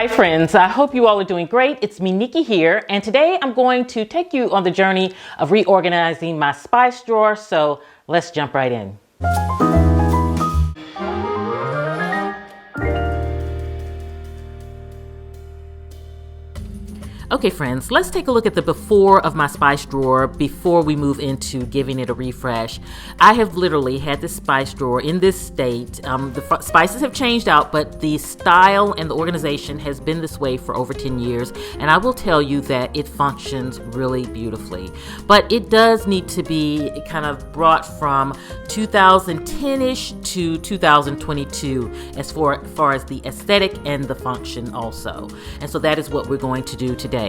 Hi friends, I hope you all are doing great. It's me, Nikki here, and today I'm going to take you on the journey of reorganizing my spice drawer, so let's jump right in. Okay friends, let's take a look at the before of my spice drawer before we move into giving it a refresh. I have literally had this spice drawer in this state. The spices have changed out, but the style and the organization has been this way for over 10 years, and I will tell you that it functions really beautifully. But it does need to be kind of brought from 2010-ish to 2022 as far as the aesthetic and the function also. And so that is what we're going to do today.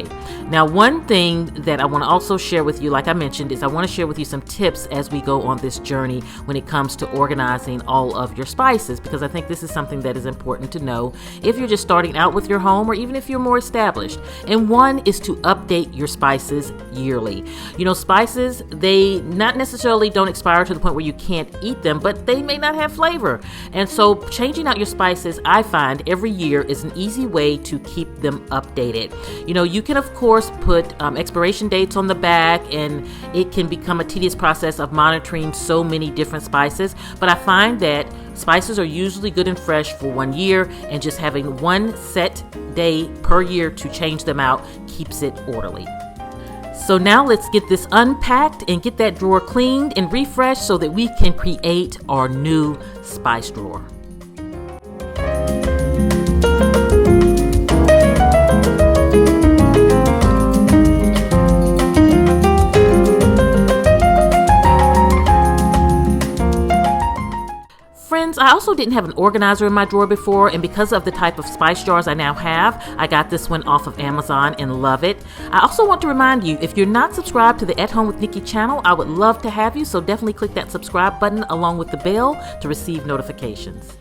Now, one thing that I want to also share with you, like I mentioned, is I want to share with you some tips as we go on this journey when it comes to organizing all of your spices, because I think this is something that is important to know if you're just starting out with your home or even if you're more established. And one is to update your spices yearly. You know, spices, they not necessarily don't expire to the point where you can't eat them, but they may not have flavor. And so changing out your spices, I find every year is an easy way to keep them updated. You know, you can of course put expiration dates on the back, and it can become a tedious process of monitoring so many different spices, but I find that spices are usually good and fresh for 1 year, and just having one set day per year to change them out keeps it orderly. So now let's get this unpacked and get that drawer cleaned and refreshed so that we can create our new spice drawer. I also didn't have an organizer in my drawer before, and because of the type of spice jars I now have, I got this one off of Amazon and love it. I also want to remind you, if you're not subscribed to the At Home with Nikki channel, I would love to have you, so definitely click that subscribe button along with the bell to receive notifications.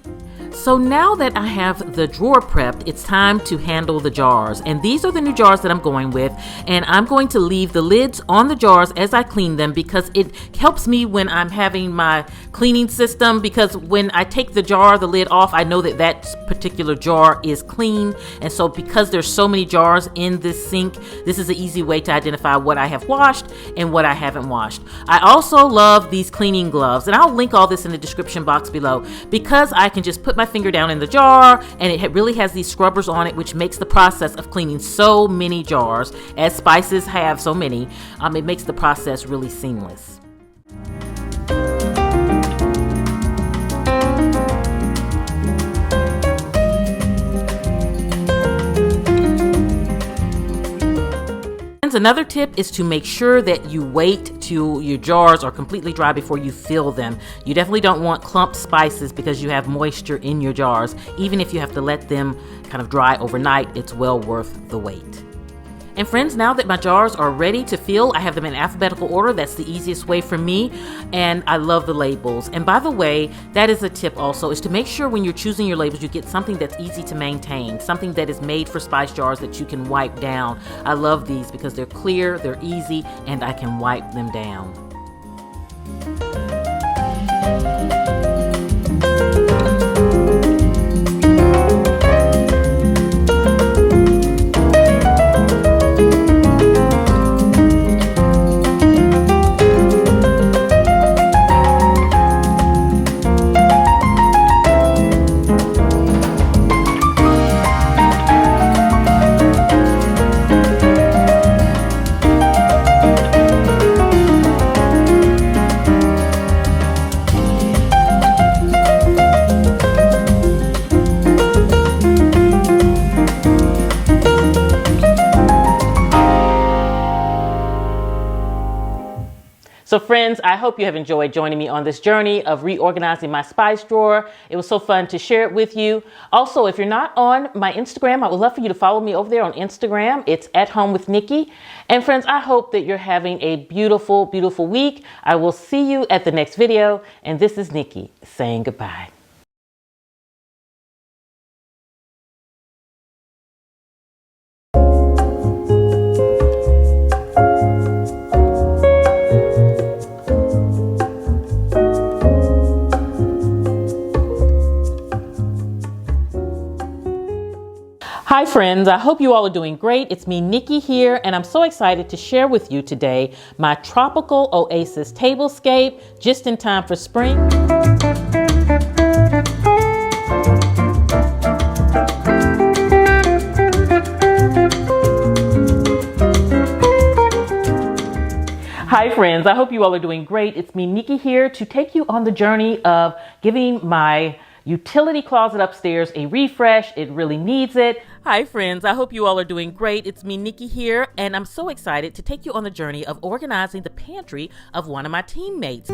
So now that I have the drawer prepped, it's time to handle the jars. And these are the new jars that I'm going with. And I'm going to leave the lids on the jars as I clean them, because it helps me when I'm having my cleaning system, because when I take the lid off, I know that that particular jar is clean. And so because there's so many jars in this sink, this is an easy way to identify what I have washed and what I haven't washed. I also love these cleaning gloves, and I'll link all this in the description box below, because I can just put my finger down in the jar, and it really has these scrubbers on it, which makes the process of cleaning so many jars, as spices have so many, it makes the process really seamless. Another tip is to make sure that you wait till your jars are completely dry before you fill them. You definitely don't want clumped spices because you have moisture in your jars. Even if you have to let them kind of dry overnight, it's well worth the wait. And friends, now that my jars are ready to fill, I have them in alphabetical order. That's the easiest way for me, and I love the labels. And by the way, that is a tip also, is to make sure when you're choosing your labels, you get something that's easy to maintain, something that is made for spice jars that you can wipe down. I love these because they're clear, they're easy, and I can wipe them down. So friends, I hope you have enjoyed joining me on this journey of reorganizing my spice drawer. It was so fun to share it with you. Also, if you're not on my Instagram, I would love for you to follow me over there on Instagram. It's @HomeWithNikki. And friends, I hope that you're having a beautiful, beautiful week. I will see you at the next video. And this is Nikki saying goodbye. Hi Hi friends, I hope you all are doing great. It's me, Nikki here, and I'm so excited to share with you today my tropical oasis tablescape just in time for spring. Hi friends, I hope you all are doing great. It's me, Nikki here, to take you on the journey of giving my utility closet upstairs a refresh. It really needs it. Hi friends, I hope you all are doing great. It's me, Nikki here, and I'm so excited to take you on the journey of organizing the pantry of one of my teammates.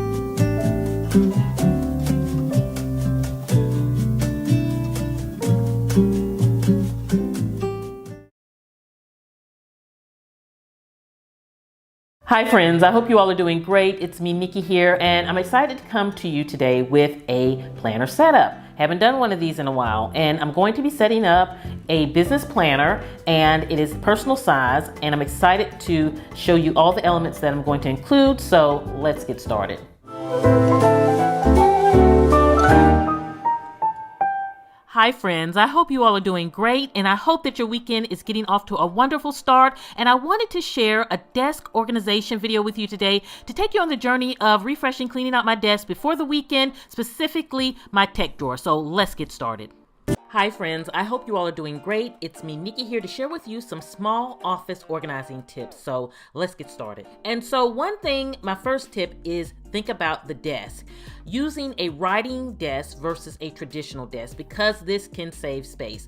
Hi friends, I hope you all are doing great. It's me, Nikki here, and I'm excited to come to you today with a planner setup. Haven't done one of these in a while, and I'm going to be setting up a business planner, and it is personal size, and I'm excited to show you all the elements that I'm going to include, so let's get started. Hi friends, I hope you all are doing great, and I hope that your weekend is getting off to a wonderful start. And I wanted to share a desk organization video with you today to take you on the journey of refreshing, cleaning out my desk before the weekend, specifically my tech drawer. So let's get started. Hi friends, I hope you all are doing great. It's me, Nikki, here to share with you some small office organizing tips. So let's get started. And so one thing, my first tip is think about the desk. Using a writing desk versus a traditional desk, because this can save space.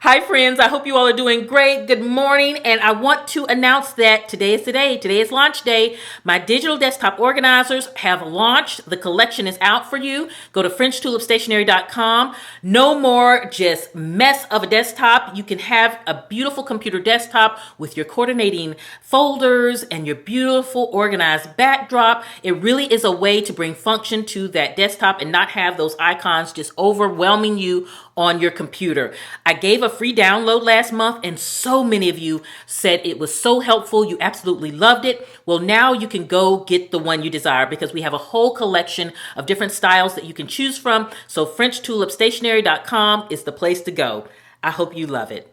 Hi friends, I hope you all are doing great. Good morning, and I want to announce that today is the day. Today is launch day. My digital desktop organizers have launched. The collection is out for you. Go to FrenchTulipStationery.com. No more just mess of a desktop. You can have a beautiful computer desktop with your coordinating folders and your beautiful organized backdrop. It really is a way to bring function to that desktop and not have those icons just overwhelming you on your computer. I gave a free download last month, and so many of you said it was so helpful. You absolutely loved it. Well, now you can go get the one you desire, because we have a whole collection of different styles that you can choose from. So FrenchTulipStationery.com is the place to go. I hope you love it.